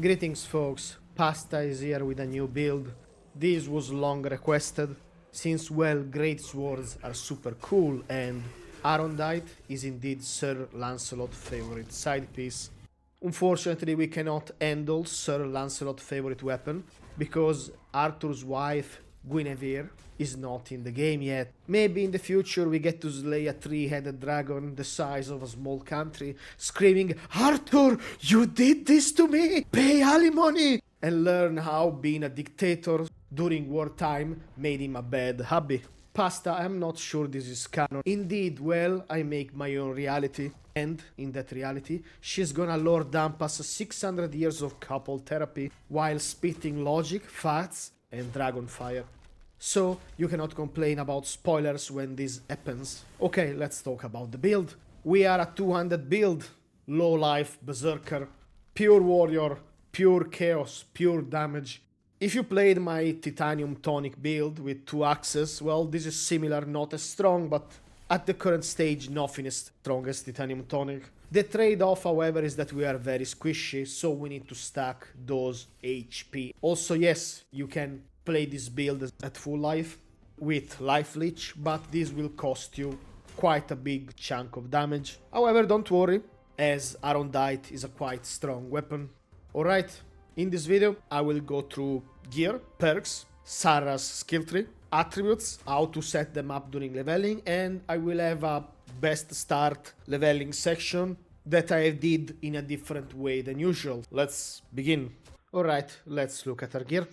Greetings folks, Pasta is here with a new build. This was long requested, since well, great swords are super cool and Arondight is indeed Sir Lancelot's favorite side piece. Unfortunately we cannot handle Sir Lancelot's favorite weapon, because Arthur's wife Guinevere is not in the game yet. Maybe in the future we get to slay a three-headed dragon the size of a small country, screaming, "Arthur, you did this to me! Pay alimony!" and learn how being a dictator during wartime made him a bad hobby. Pasta, I'm not sure this is canon. Indeed, well, I make my own reality. And, in that reality, she's gonna lore dump us 600 years of couple therapy while spitting logic, facts, and dragon fire. So, you cannot complain about spoilers when this happens. Okay, let's talk about the build. We are a 200 build, low life berserker, pure warrior, pure chaos, pure damage. If you played my titanium tonic build with 2 axes, well, this is similar, not as strong, but at the current stage nothing is strong as titanium tonic. The trade-off, however, is that we are very squishy, so we need to stack those HP. Also, yes, you can play this build at full life with life leech, but this will cost you quite a big chunk of damage. However, don't worry, as Arondight is a quite strong weapon. Alright, in this video I will go through gear, perks, Sarras skill tree, attributes, how to set them up during leveling, and I will have a best start leveling section that I did in a different way than usual. Let's begin. Alright, let's look at our gear.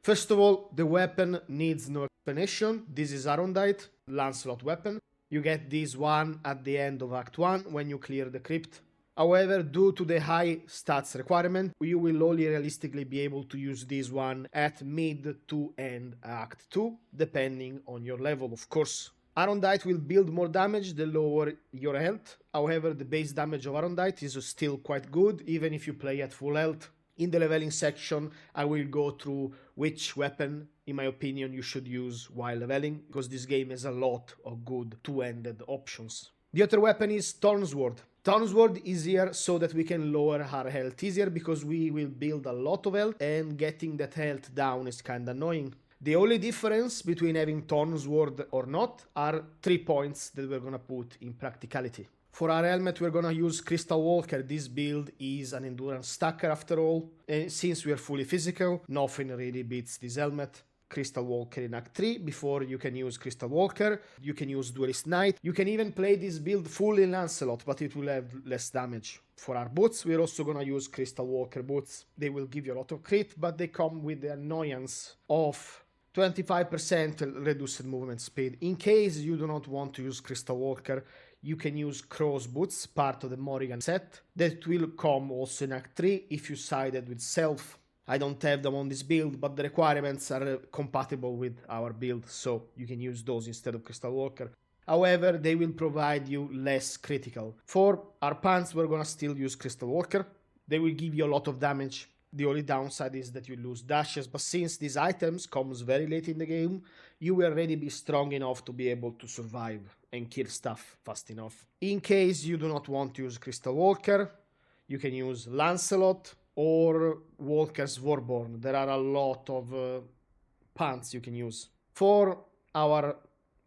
First of all, the weapon needs no explanation. This is Arondight, Lancelot weapon. You get this one at the end of Act 1 when you clear the crypt. However, due to the high stats requirement, you will only realistically be able to use this one at mid to end Act 2, depending on your level, of course. Arondight will build more damage the lower your health. However, the base damage of Arondight is still quite good, even if you play at full health. In the leveling section, I will go through which weapon, in my opinion, you should use while leveling, because this game has a lot of good two-handed options. The other weapon is Thornsword. Thornsword is here so that we can lower our health easier, because we will build a lot of health and getting that health down is kinda annoying. The only difference between having Thornsword or not are 3 points that we're gonna put in practicality. For our helmet we're gonna use Crystal Walker. This build is an endurance stacker after all, and since we are fully physical, nothing really beats this helmet. Crystal Walker in Act 3, before you can use Crystal Walker, you can use Duelist Knight, you can even play this build fully in Lancelot, but it will have less damage. For our boots, we're also gonna use Crystal Walker boots. They will give you a lot of crit, but they come with the annoyance of 25% reduced movement speed. In case you do not want to use Crystal Walker, you can use Crow's Boots, part of the Morrigan set, that will come also in Act 3 if you sided with Self. I don't have them on this build, but the requirements are compatible with our build, so you can use those instead of Crystal Walker. However, they will provide you less critical. For our pants, we're gonna still use Crystal Walker. They will give you a lot of damage. The only downside is that you lose dashes, but since these items comes very late in the game, you will already be strong enough to be able to survive and kill stuff fast enough. In case you do not want to use Crystal Walker, you can use Lancelot or Walker's Warborn. There are a lot of pants you can use. For our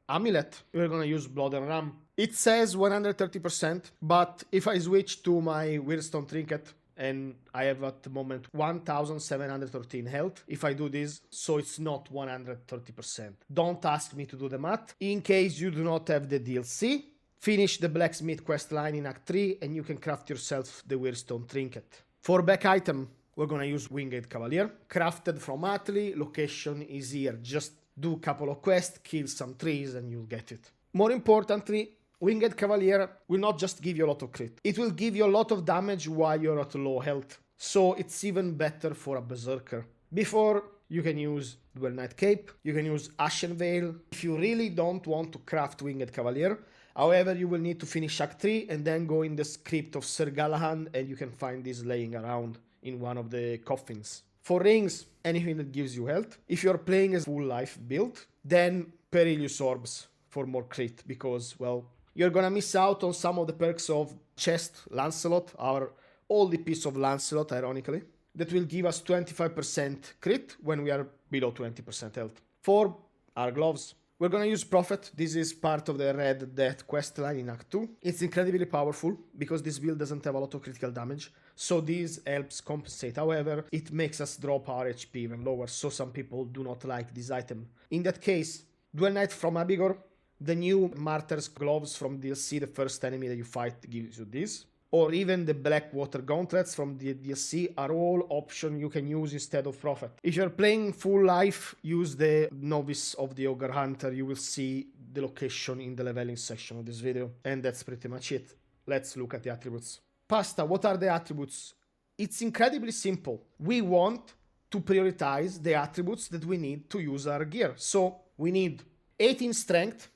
amulet, we're gonna use Blood and Ram. It says 130%, but if I switch to my Weirdstone Trinket, and I have at the moment 1713 health. If I do this, so it's not 130%. Don't ask me to do the math. In case you do not have the DLC, finish the blacksmith quest line in Act 3 and you can craft yourself the Weirdstone Trinket. For back item, we're gonna use Winged Cavalier. Crafted from Atli, location is here. Just do a couple of quests, kill some trees and you'll get it. More importantly, Winged Cavalier will not just give you a lot of crit, it will give you a lot of damage while you're at low health, so it's even better for a berserker. Before, you can use Dual Knight Cape, you can use Ashen Veil, if you really don't want to craft Winged Cavalier. However, you will need to finish Act 3 and then go in the script of Sir Galahad and you can find this laying around in one of the coffins. For rings, anything that gives you health. If you're playing a full life build, then Perilous Orbs for more crit, because, well, you're gonna miss out on some of the perks of Chest Lancelot, our only piece of Lancelot, ironically. that will give us 25% crit when we are below 20% health. 4 are gloves. We're gonna use Prophet. This is part of the Red Death questline in Act 2. It's incredibly powerful because this build doesn't have a lot of critical damage, so this helps compensate. However, it makes us drop our HP even lower, so some people do not like this item. In that case, Duel Knight from Abigor, the new Martyr's Gloves from DLC, the first enemy that you fight gives you this. Or even the Blackwater Gauntlets from the DLC are all options you can use instead of Prophet. If you're playing full life, use the Novice of the Ogre Hunter. You will see the location in the leveling section of this video. And that's pretty much it. Let's look at the attributes. Pasta, what are the attributes? It's incredibly simple. We want to prioritize the attributes that we need to use our gear. So we need 18 strength,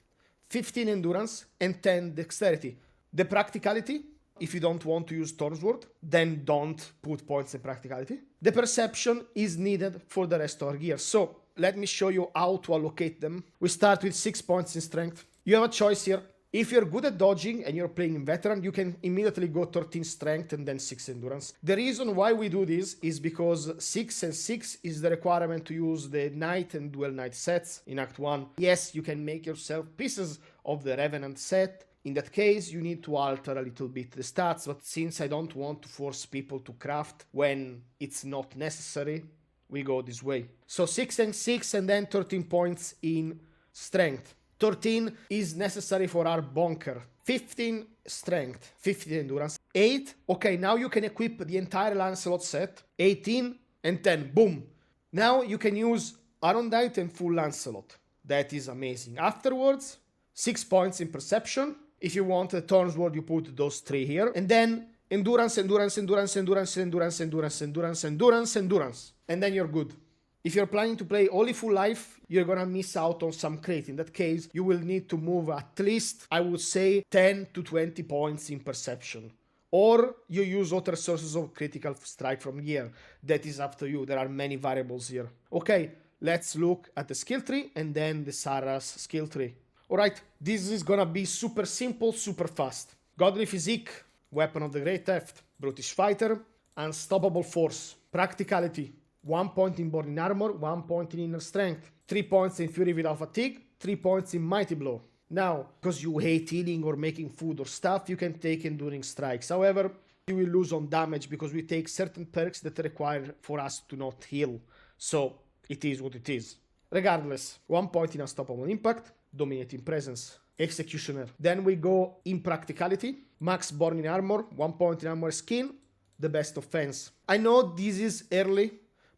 15 endurance, and 10 dexterity. The practicality, if you don't want to use Thornsword, then don't put points in practicality. The perception is needed for the rest of our gear. So let me show you how to allocate them. We start with 6 points in strength. You have a choice here. If you're good at dodging and you're playing in veteran, you can immediately go 13 strength and then 6 endurance. The reason why we do this is because 6 and 6 is the requirement to use the Knight and Duel Knight sets in Act 1. Yes, you can make yourself pieces of the Revenant set. In that case, you need to alter a little bit the stats, but since I don't want to force people to craft when it's not necessary, we go this way. So 6 and 6 and then 13 points in strength. 13 is necessary for our bonker. 15 strength, 15 endurance. 8, okay, now you can equip the entire Lancelot set. 18 and 10, boom. Now you can use Arondight and full Lancelot. That is amazing. Afterwards, 6 points in perception. If you want a Thornsword, you put those 3 here. And then endurance, endurance, endurance, endurance, endurance, endurance, endurance, endurance, endurance. And then you're good. If you're planning to play only full life, you're gonna miss out on some crit. In that case, you will need to move at least, I would say, 10 to 20 points in perception. Or you use other sources of critical strike from gear. That is up to you. There are many variables here. Okay, let's look at the skill tree and then the Sarras skill tree. Alright, this is gonna be super simple, super fast. Godly Physique, Weapon of the Great Theft, Brutish Fighter, Unstoppable Force, Practicality, 1 point in Body Armor, 1 point in Inner Strength, 3 points in Fury without Fatigue, 3 points in Mighty Blow. Now, because you hate healing or making food or stuff, you can take Enduring Strikes. However, you will lose on damage because we take certain perks that require for us to not heal. So, it is what it is. Regardless, 1 point in Unstoppable Impact, Dominating Presence, Executioner. Then we go in Practicality, Max Born in Armor, 1 point in Armor Skin, the Best Offense. I know this is early,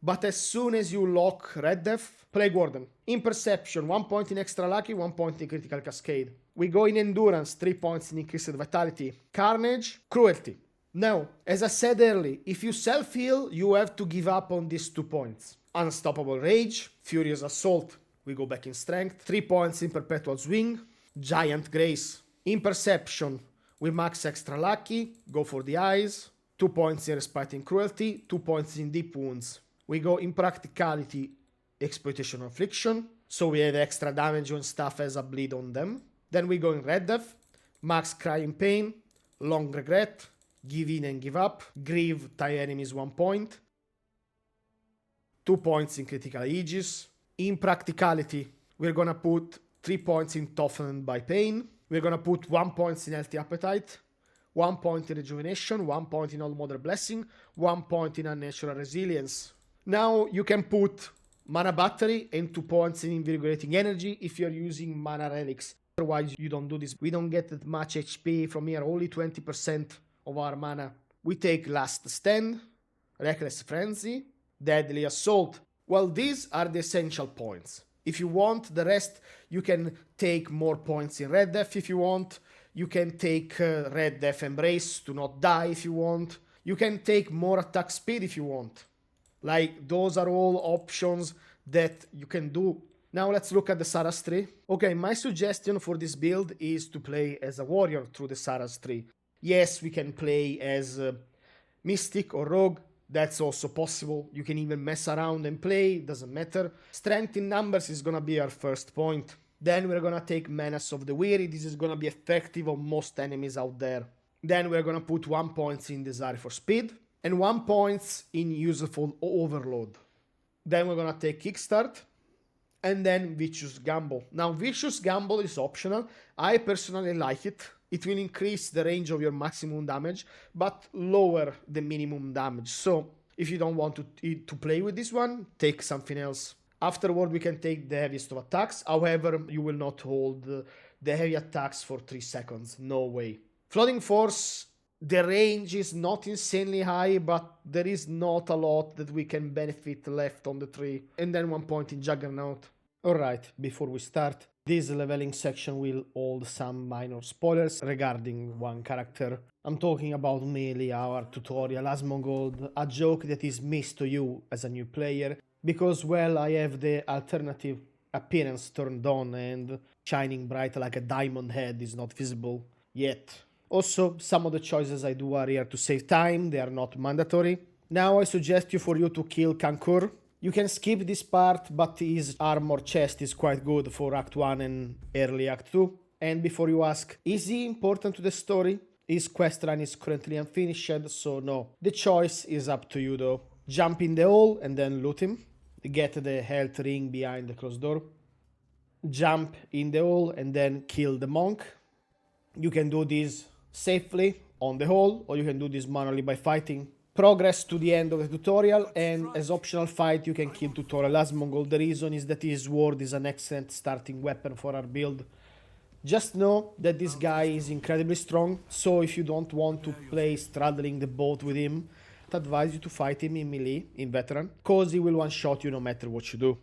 but as soon as you lock Red Death, Plague Warden. In Perception, 1 point in Extra Lucky, 1 point in Critical Cascade. We go in Endurance, 3 points in Increased Vitality. Carnage, Cruelty. Now, as I said earlier, if you self-heal, you have to give up on these 2 points. Unstoppable Rage, Furious Assault. We go back in Strength. 3 points in Perpetual Swing. Giant Grace. In Perception, we max Extra Lucky, go for the Eyes. 2 points in Respite and Cruelty. 2 points in Deep Wounds. We go in Practicality, Exploitation and Affliction. So we have extra damage when stuff has a bleed on them. Then we go in Red Death. Max Cry in Pain. Long Regret. Give in and give up. Grieve, tie enemies 1 point. 2 points in Critical Aegis. In Practicality, we're gonna put 3 points in Toughened by Pain. We're gonna put 1 point in Healthy Appetite, 1 point in Rejuvenation, 1 point in Old Mother Blessing, 1 point in Unnatural Resilience. Now you can put Mana Battery and 2 points in Invigorating Energy if you're using Mana Relics. Otherwise, you don't do this. We don't get that much HP from here, only 20% of our mana. We take Last Stand, Reckless Frenzy, Deadly Assault. Well, these are the essential points. If you want the rest, you can take more points in Red Death if you want. You can take Red Death Embrace to not die if you want. You can take more attack speed if you want. Like, those are all options that you can do. Now let's look at the Sarras tree. Okay, my suggestion for this build is to play as a warrior through the Sarras tree. Yes, we can play as Mystic or Rogue. That's also possible. You can even mess around and play, doesn't matter. Strength in numbers is gonna be our first point. Then we're gonna take Menace of the Weary. This is gonna be effective on most enemies out there. Then we're gonna put 1 point in Desire for Speed. and 1 point in useful overload. Then we're gonna take Kickstart, and then Vicious Gamble. Now, Vicious Gamble is optional. I personally like it. It will increase the range of your maximum damage, but lower the minimum damage. So, if you don't want to play with this one, take something else. Afterward, we can take the heaviest of attacks. However, you will not hold the heavy attacks for 3 seconds. No way. Floating Force, the range is not insanely high, but there is not a lot that we can benefit left on the tree. And then 1 point in Juggernaut. Alright, before we start, this leveling section will hold some minor spoilers regarding one character. I'm talking about mainly our tutorial Asmongold, a joke that is missed to you as a new player, because, well, I have the alternative appearance turned on and shining bright like a diamond head is not visible yet. Also, some of the choices I do are here to save time, they are not mandatory. Now I suggest for you to kill Kankur. You can skip this part, but his armor chest is quite good for Act 1 and early Act 2. And before you ask, is he important to the story? His questline is currently unfinished, so no. The choice is up to you though. Jump in the hole and then loot him. Get the health ring behind the closed door. Jump in the hole and then kill the monk. You can do this safely on the hole, or you can do this manually by fighting. Progress to the end of the tutorial, and as optional fight you can kill tutorial Asmongold. The reason is that his sword is an excellent starting weapon for our build. Just know that this guy is incredibly strong, so if you don't want to play straddling the boat with him, I'd advise you to fight him in melee, in veteran, cause he will one-shot you no matter what you do.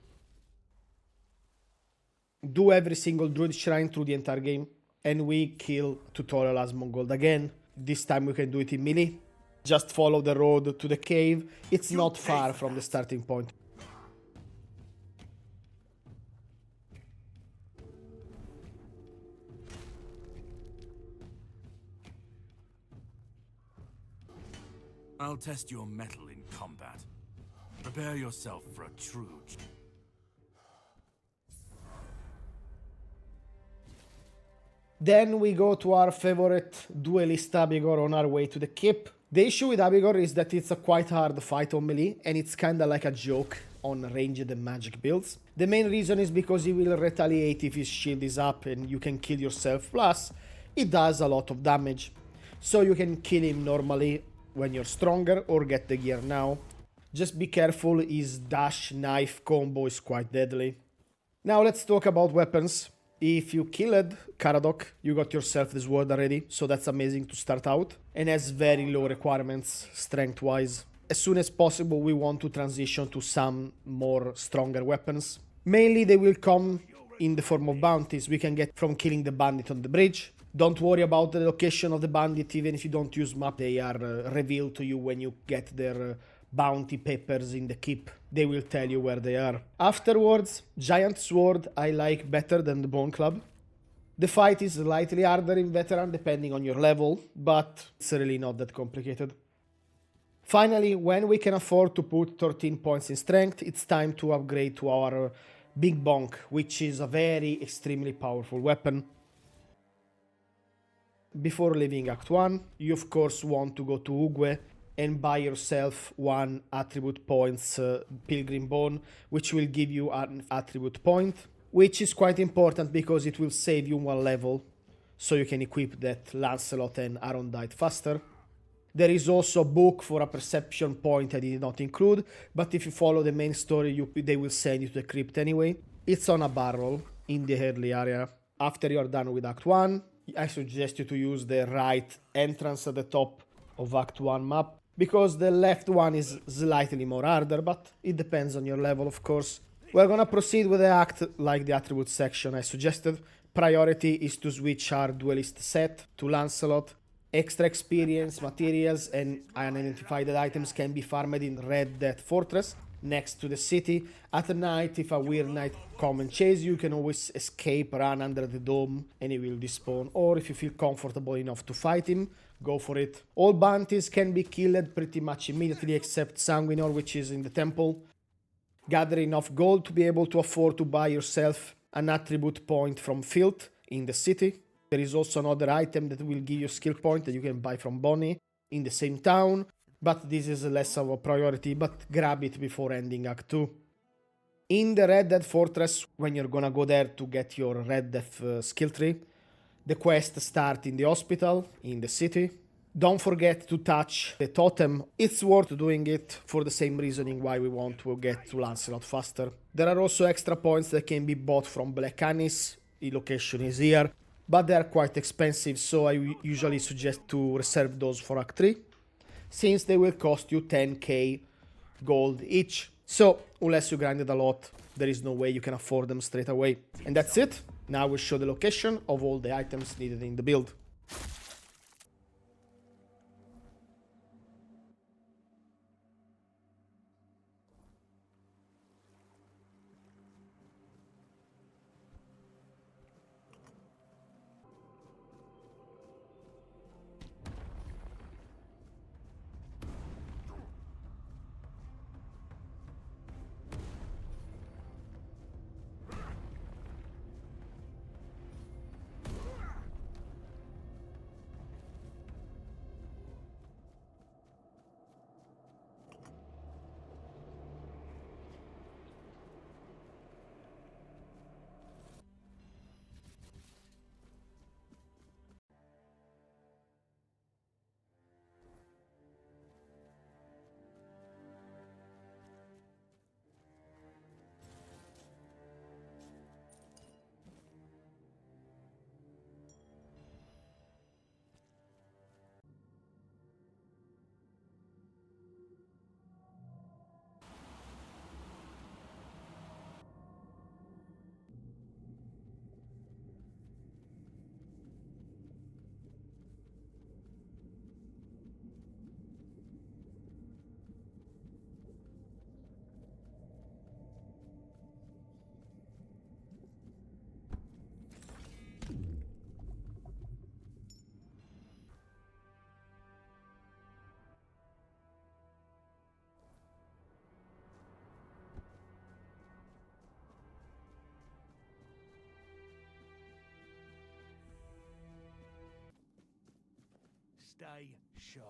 Do every single druid shrine through the entire game, and we kill tutorial Asmongold again. This time we can do it in melee. Just follow the road to the cave, it's not far from the starting point. I'll test your mettle in combat. Prepare yourself for a true... Then we go to our favorite duelist Abigor on our way to the keep. The issue with Abigor is that it's a quite hard fight on melee, and it's kinda like a joke on ranged and magic builds. The main reason is because he will retaliate if his shield is up and you can kill yourself, plus it does a lot of damage. So you can kill him normally when you're stronger or get the gear now. Just be careful, his dash knife combo is quite deadly. Now let's talk about weapons. If you killed Caradoc, you got yourself the sword already, so that's amazing to start out, and has very low requirements strength-wise. As soon as possible we want to transition to some more stronger weapons. Mainly they will come in the form of bounties we can get from killing the bandit on the bridge. Don't worry about the location of the bandit, even if you don't use map, they are revealed to you when you get their bounty papers in the keep. They will tell you where they are. Afterwards, giant sword I like better than the bone club. The fight is slightly harder in veteran depending on your level, but it's really not that complicated. Finally, when we can afford to put 13 points in strength, it's time to upgrade to our big bonk, which is a very extremely powerful weapon. Before leaving Act 1, you of course want to go to Ugue and buy yourself 1 attribute points Pilgrim Bone, which will give you an attribute point, which is quite important because it will save you 1 level, so you can equip that Lancelot and Arondight faster. There is also a book for a perception point I did not include, but if you follow the main story they will send you to the crypt anyway. It's on a barrel in the early area. After you are done with Act 1, I suggest you to use the right entrance at the top of Act 1 map, because the left one is slightly more harder, but it depends on your level of course. We're gonna proceed with the act like the attribute section I suggested. Priority is to switch our duelist set to Lancelot. Extra experience, materials and unidentified items can be farmed in Red Death Fortress, next to the city. At night, if a weird knight come and chase you, you can always escape, run under the dome and he will despawn. Or if you feel comfortable enough to fight him, go for it. All bounties can be killed pretty much immediately except Sanguinor, which is in the temple. Gather enough gold to be able to afford to buy yourself an attribute point from Filth in the city. There is also another item that will give you a skill point that you can buy from Bonnie in the same town. but this is less of a priority, but grab it before ending Act 2. In the Red Death Fortress, when you're gonna go there to get your Red Death skill tree, the quest starts in the hospital, in the city. Don't forget to touch the totem. It's worth doing it for the same reasoning why we want to get to Lancelot faster. There are also extra points that can be bought from Black Anis. The location is here, but they are quite expensive, so I usually suggest to reserve those for Act 3, since they will cost you 10k gold each. So, unless you grinded a lot, there is no way you can afford them straight away. And that's it. Now we'll show the location of all the items needed in the build. Stay sharp.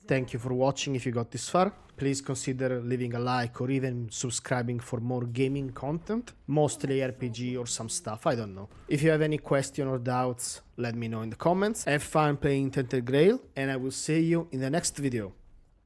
Thank you for watching if you got this far. Please consider leaving a like or even subscribing for more gaming content, mostly RPG or some stuff, I don't know. If you have any question or doubts, let me know in the comments. Have fun playing Tainted Grail, and I will see you in the next video.